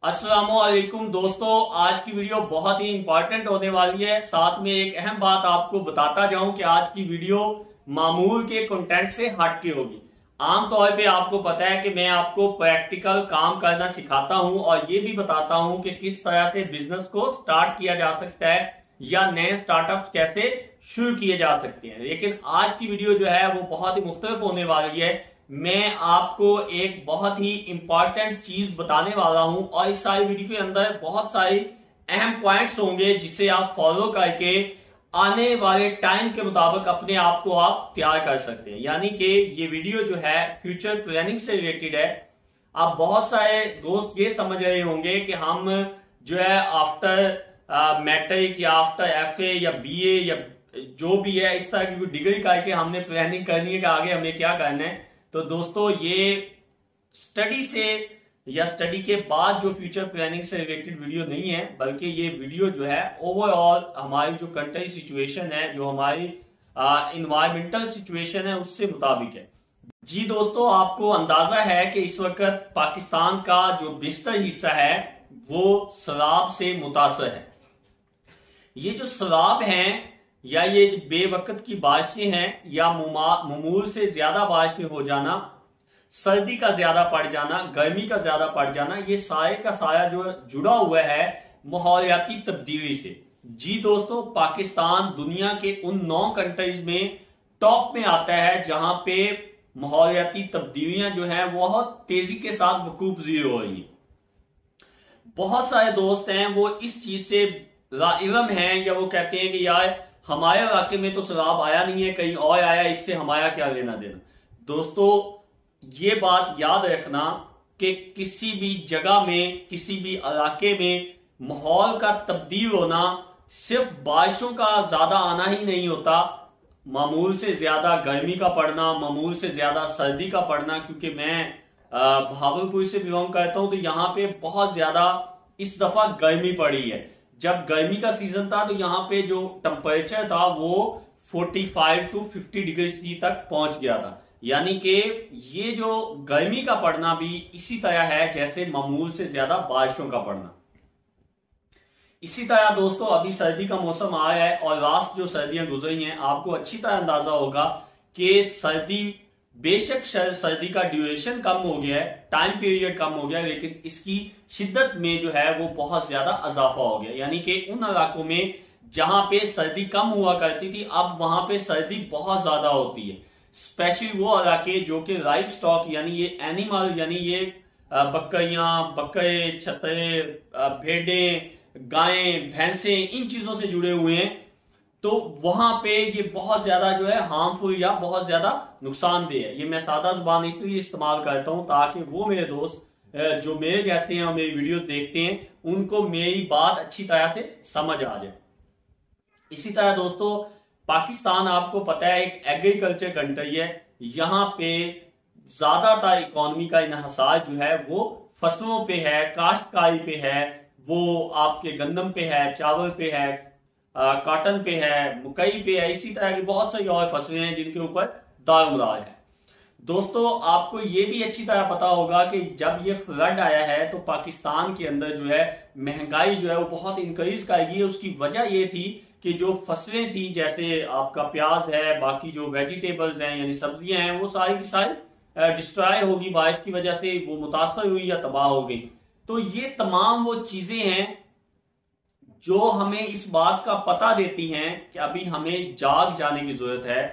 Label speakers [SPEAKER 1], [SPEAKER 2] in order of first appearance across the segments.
[SPEAKER 1] अस्सलामुअलैकुम दोस्तों, आज की वीडियो बहुत ही इंपॉर्टेंट होने वाली है। साथ में एक अहम बात आपको बताता जाऊं कि आज की वीडियो मामूल के कंटेंट से हट के होगी। आमतौर पे आपको पता है कि मैं आपको प्रैक्टिकल काम करना सिखाता हूं और ये भी बताता हूं कि किस तरह से बिजनेस को स्टार्ट किया जा सकता है या नए स्टार्टअप्स कैसे शुरू किए जा सकते हैं। लेकिन आज की वीडियो जो है वो बहुत ही मुख्तलिफ होने वाली है। मैं आपको एक बहुत ही इंपॉर्टेंट चीज बताने वाला हूं और इस सारी वीडियो के अंदर बहुत सारी अहम पॉइंट्स होंगे जिसे आप फॉलो करके आने वाले टाइम के मुताबिक अपने आप को आप तैयार कर सकते हैं। यानी कि ये वीडियो जो है फ्यूचर प्लानिंग से रिलेटेड है। आप बहुत सारे दोस्त ये समझ रहे होंगे कि हम जो है आफ्टर मैट्रिक या आफ्टर एफए या बीए या जो भी है इस तरह की कोई डिग्री करके हमने प्लानिंग करनी है कि आगे हमें क्या करना है। तो दोस्तों ये स्टडी से या स्टडी के बाद जो फ्यूचर प्लानिंग से रिलेटेड वीडियो नहीं है, बल्कि ये वीडियो जो है ओवरऑल हमारी जो कंट्री सिचुएशन है, जो हमारी इन्वायरमेंटल सिचुएशन है उससे मुताबिक है। जी दोस्तों, आपको अंदाजा है कि इस वक्त पाकिस्तान का जो बेशतर हिस्सा है वो सैलाब से मुतासर है। ये जो सैलाब हैं या ये बेवकत की बारिशें हैं या मामूल से ज्यादा बारिशें हो जाना, सर्दी का ज्यादा पड़ जाना, गर्मी का ज्यादा पड़ जाना, ये सारे का सारा जो जुड़ा हुआ है माहौलियाती तब्दीली से। जी दोस्तों, पाकिस्तान दुनिया के उन 9 कंट्रीज में टॉप में आता है जहां पे माहौलियाती तब्दीलियां जो है बहुत तेजी के साथ वकूफ पज़ीर हो रही है। बहुत सारे दोस्त हैं वो इस चीज से लाइलम हैं या वो कहते हैं कि यार हमारे इलाके में तो सैलाब आया नहीं है, कहीं और आया, इससे हमारा क्या लेना देना। दोस्तों ये बात याद रखना कि किसी भी जगह में, किसी भी इलाके में माहौल का तब्दील होना सिर्फ बारिशों का ज्यादा आना ही नहीं होता, मामूल से ज्यादा गर्मी का पड़ना, मामूल से ज्यादा सर्दी का पड़ना। क्योंकि मैं भावलपुर से बिलोंग करता हूं तो यहाँ पे बहुत ज्यादा इस दफा गर्मी पड़ी है। जब गर्मी का सीजन था तो यहाँ पे जो टेम्परेचर था वो 45 to 50 डिग्री सी तक पहुंच गया था। यानी कि ये जो गर्मी का पड़ना भी इसी तरह है जैसे मामूल से ज्यादा बारिशों का पड़ना। इसी तरह दोस्तों अभी सर्दी का मौसम आया है और लास्ट जो सर्दियां गुजरी हैं, आपको अच्छी तरह अंदाजा होगा कि सर्दी बेशक सर्दी का ड्यूरेशन कम हो गया है, टाइम पीरियड कम हो गया है, लेकिन इसकी शिद्दत में जो है वो बहुत ज्यादा इजाफा हो गया। यानी कि उन इलाकों में जहां पे सर्दी कम हुआ करती थी अब वहां पे सर्दी बहुत ज्यादा होती है। स्पेशली वो इलाके जो कि लाइफ स्टॉक यानी ये एनिमल यानी ये बकरियां, बकरे, छतरे, भेड़ें, गायें, भैंसे, इन चीजों से जुड़े हुए हैं। तो वहां पे ये बहुत ज्यादा जो है हार्मफुल या बहुत ज्यादा नुकसानदेह है। ये मैं सादा जुबान इसलिए इस्तेमाल करता हूं ताकि वो मेरे दोस्त जो मेरे जैसे हैं और मेरी वीडियोस देखते हैं उनको मेरी बात अच्छी तरह से समझ आ जाए। इसी तरह दोस्तों पाकिस्तान आपको पता है एक एग्रीकल्चर कंट्री है। यहाँ पे ज्यादातर इकोनॉमी का इन्हिसार जो है वो फसलों पे है, काश्तकारी पे है, वो आपके गंदम पे है, चावल पे है, कॉटन पे है, मकई पे है, इसी तरह की बहुत सारी और फसलें हैं जिनके ऊपर दारोमदार है। दोस्तों आपको ये भी अच्छी तरह पता होगा कि जब ये फ्लड आया है तो पाकिस्तान के अंदर जो है महंगाई जो है वो बहुत इंक्रीज करेगी। उसकी वजह ये थी कि जो फसलें थी जैसे आपका प्याज है, बाकी जो वेजिटेबल्स हैं यानी सब्जियां हैं, वो सारी की सारी डिस्ट्रॉय होगी, बारिश की वजह से वो मुतासर हुई या तबाह हो गई। तो ये तमाम वो चीजें हैं जो हमें इस बात का पता देती हैं कि अभी हमें जाग जाने की जरूरत है।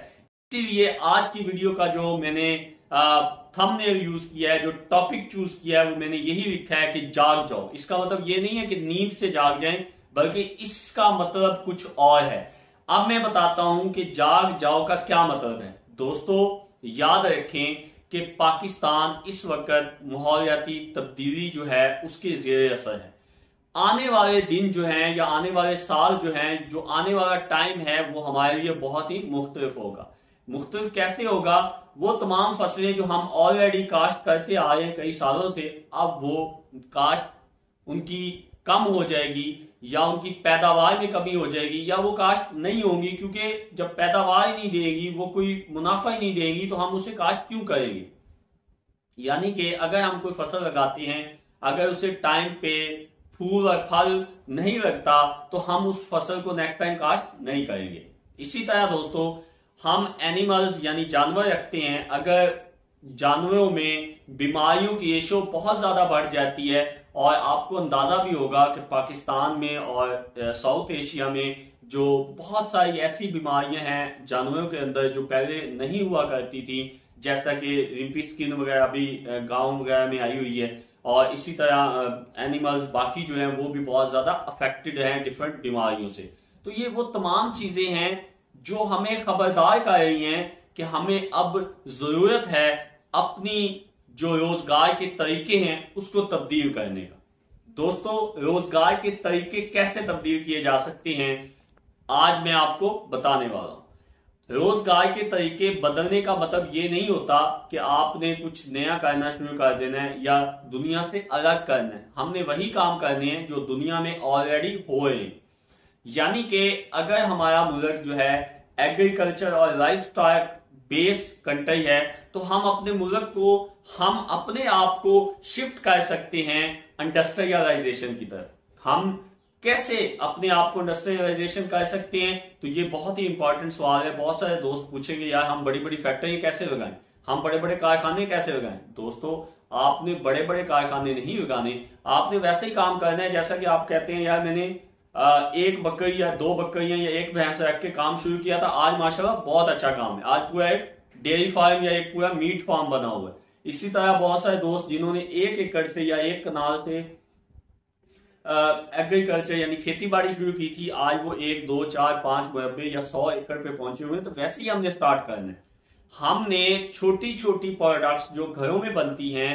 [SPEAKER 1] इसीलिए आज की वीडियो का जो मैंने थंबनेल यूज किया है, जो टॉपिक चूज किया है, वो मैंने यही लिखा है कि जाग जाओ। इसका मतलब ये नहीं है कि नींद से जाग जाएं, बल्कि इसका मतलब कुछ और है। अब मैं बताता हूं कि जाग जाओ का क्या मतलब है। दोस्तों याद रखें कि पाकिस्तान इस वक्त माहौलियाती तब्दीली जो है उसके जेर असर है। आने वाले दिन जो हैं या आने वाले साल जो हैं, जो आने वाला टाइम है वो हमारे लिए बहुत ही मुख्तलिफ होगा। मुख्तलिफ कैसे होगा? वो तमाम फसलें जो हम ऑलरेडी काश्त करते आ रहे हैं कई सालों से, अब वो काश्त उनकी कम हो जाएगी या उनकी पैदावार में कमी हो जाएगी या वो काश्त नहीं होंगी, क्योंकि जब पैदावार ही नहीं देगी, वो कोई मुनाफा ही नहीं देगी, तो हम उसे काश्त क्यों करेंगे। यानी कि अगर हम कोई फसल लगाते हैं, अगर उसे टाइम पे फूल और फल नहीं लगता तो हम उस फसल को नेक्स्ट टाइम काश्त नहीं करेंगे। इसी तरह दोस्तों हम एनिमल्स यानी जानवर रखते हैं, अगर जानवरों में बीमारियों की रेशो बहुत ज्यादा बढ़ जाती है, और आपको अंदाजा भी होगा कि पाकिस्तान में और साउथ एशिया में जो बहुत सारी ऐसी बीमारियां हैं जानवरों के अंदर जो पहले नहीं हुआ करती थी, जैसा कि रिम्पी स्किन वगैरह अभी गांव वगैरह में आई हुई है, और इसी तरह एनिमल्स बाकी जो हैं वो भी बहुत ज्यादा अफेक्टेड हैं डिफरेंट बीमारियों से। तो ये वो तमाम चीजें हैं जो हमें खबरदार कर रही हैं कि हमें अब जरूरत है अपनी जो रोजगार के तरीके हैं उसको तब्दील करने का। दोस्तों रोजगार के तरीके कैसे तब्दील किए जा सकते हैं आज मैं आपको बताने वाला हूं। रोजगार के तरीके बदलने का मतलब ये नहीं होता कि आपने कुछ नया करना शुरू कर देना है या दुनिया से अलग करना है। हमने वही काम करने हैं जो दुनिया में ऑलरेडी हो रहे हैं। यानी कि अगर हमारा मुल्क जो है एग्रीकल्चर और लाइफस्टाइल बेस कंट्री है तो हम अपने मुल्क को हम अपने आप को शिफ्ट कर सकते हैं इंडस्ट्रियलाइजेशन की तरफ। हम कैसे अपने आप को इंडस्ट्रियलाइजेशन कर सकते हैं, तो ये बहुत ही इंपॉर्टेंट सवाल है। बहुत सारे दोस्त पूछेंगे यार हम बड़ी बड़ी फैक्ट्री कैसे लगाएं, हम बड़े बड़े कारखाने कैसे लगाएं। दोस्तों आपने बड़े बड़े कारखाने नहीं लगाने, आपने वैसे ही काम करना है जैसा कि आप कहते हैं यार मैंने एक बकरी या दो बकरियां या एक भैंस रख के काम शुरू किया था, आज माशाल्लाह बहुत अच्छा काम है, आज पूरा एक डेयरी फार्म या एक पूरा मीट फार्म बना हुआ है। इसी तरह बहुत सारे दोस्त जिन्होंने 1 एकड़ से या 1 कनाल से एग्रीकल्चर यानी खेती बाड़ी शुरू की थी, आज वो 1, 2, 4, 5 मुरब्बे या 100 एकड़ पे पहुंचे हुए हैं। तो वैसे ही हमने स्टार्ट करना है। हमने छोटी छोटी प्रोडक्ट्स जो घरों में बनती हैं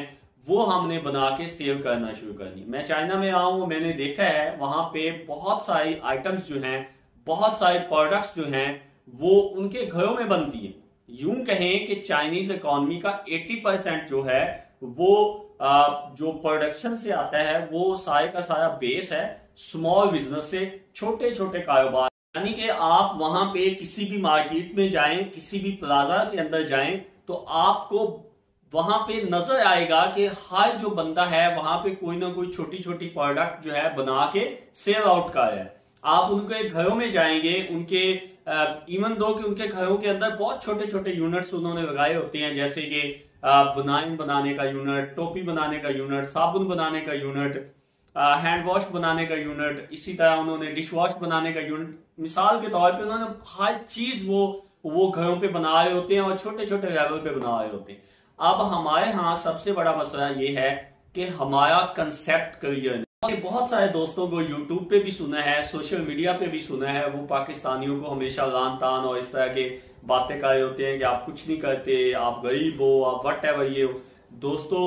[SPEAKER 1] वो हमने बना के सेल करना शुरू करनी। मैं चाइना में रहा हूं, मैंने देखा है वहां पे बहुत सारी आइटम्स जो हैं, बहुत सारे प्रोडक्ट्स जो हैं वो उनके घरों में बनती है। यूं कहें कि चाइनीज इकोनॉमी का 80% जो है वो जो प्रोडक्शन से आता है वो सारे का सारा बेस है स्मॉल बिजनेस से, छोटे छोटे कारोबार। यानी कि आप वहां पे किसी भी मार्केट में जाएं, किसी भी प्लाजा के अंदर जाएं तो आपको वहां पे नजर आएगा कि हर जो बंदा है वहां पे कोई ना कोई छोटी छोटी प्रोडक्ट जो है बना के सेल आउट कर रहा है। आप उनके घरों में जाएंगे, उनके इवन दो कि उनके घरों के अंदर बहुत छोटे छोटे यूनिट्स उन्होंने लगाए होते हैं, जैसे कि बनाइन बनाने का यूनिट, टोपी बनाने का यूनिट, साबुन बनाने का यूनिट, हैंड वॉश बनाने का यूनिट, इसी तरह उन्होंने डिश वॉश बनाने का यूनिट। मिसाल के तौर पे उन्होंने हर चीज वो घरों पे बना रहे होते हैं और छोटे छोटे लेवल पे बना रहे होते हैं। अब हमारे यहाँ सबसे बड़ा मसला ये है कि हमारा कंसेप्ट क्लियर नहीं। बहुत सारे दोस्तों को यूट्यूब पे भी सुना है, सोशल मीडिया पे भी सुना है, वो पाकिस्तानियों को हमेशा लान तान और इस तरह के बातें कर रहे होते हैं कि आप कुछ नहीं करते, आप गरीब हो, आप वट एवर ये हो। दोस्तों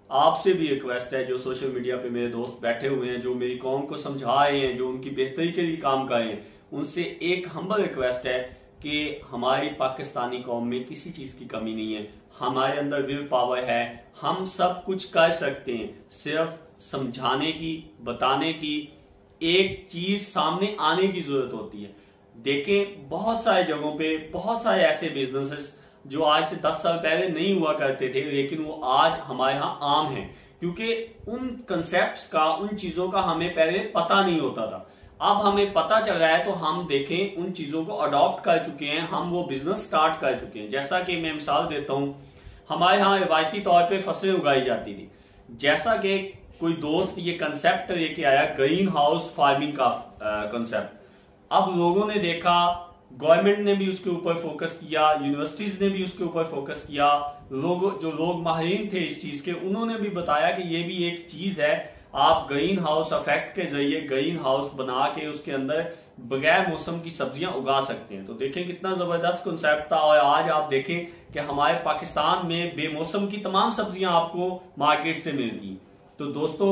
[SPEAKER 1] आपसे भी रिक्वेस्ट है, जो सोशल मीडिया पे मेरे दोस्त बैठे हुए हैं, जो मेरी कौम को समझा रहे हैं, जो उनकी बेहतरी के लिए काम कर रहे हैं, उनसे एक हम्बल रिक्वेस्ट है कि हमारी पाकिस्तानी कौम में किसी चीज की कमी नहीं है, हमारे अंदर विल पावर है, हम सब कुछ कर सकते हैं। सिर्फ समझाने की, बताने की, एक चीज सामने आने की जरूरत होती है। देखें बहुत सारे जगहों पे बहुत सारे ऐसे बिजनेसेस जो आज से 10 साल पहले नहीं हुआ करते थे, लेकिन वो आज हमारे यहाँ आम हैं, क्योंकि उन कंसेप्ट्स का, उन चीजों का हमें पहले पता नहीं होता था। अब हमें पता चल रहा है तो हम देखें उन चीजों को अडॉप्ट कर चुके हैं, हम वो बिजनेस स्टार्ट कर चुके हैं। जैसा कि मैं मिसाल देता हूं, हमारे यहाँ रिवायती तौर पे फसलें उगाई जाती थी। जैसा कि कोई दोस्त ये कंसेप्ट लेके आया ग्रीन हाउस फार्मिंग का कंसेप्ट, अब लोगों ने देखा, गवर्नमेंट ने भी उसके ऊपर फोकस किया, यूनिवर्सिटीज ने भी उसके ऊपर फोकस किया, जो लोग माहिरीन थे इस चीज के उन्होंने भी बताया कि ये भी एक चीज है, आप ग्रीन हाउस इफेक्ट के जरिए ग्रीन हाउस बना के उसके अंदर बगैर मौसम की सब्जियां उगा सकते हैं। तो देखें कितना जबरदस्त कंसेप्ट था, और आज आप देखें कि हमारे पाकिस्तान में बेमौसम की तमाम सब्जियां आपको मार्केट से मिलती हैं। तो दोस्तों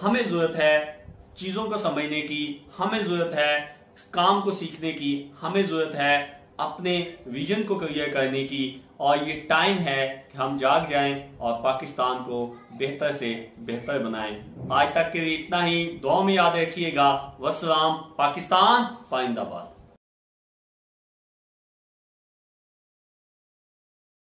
[SPEAKER 1] हमें जरूरत है चीजों को समझने की, हमें जरूरत है काम को सीखने की, हमें जरूरत है अपने विजन को क्लियर करने की, और ये टाइम है कि हम जाग जाएं और पाकिस्तान को बेहतर से बेहतर बनाएं। आज तक के लिए इतना ही, दुआ में याद रखिएगा। वस्सलाम, पाकिस्तान पाइंदाबाद।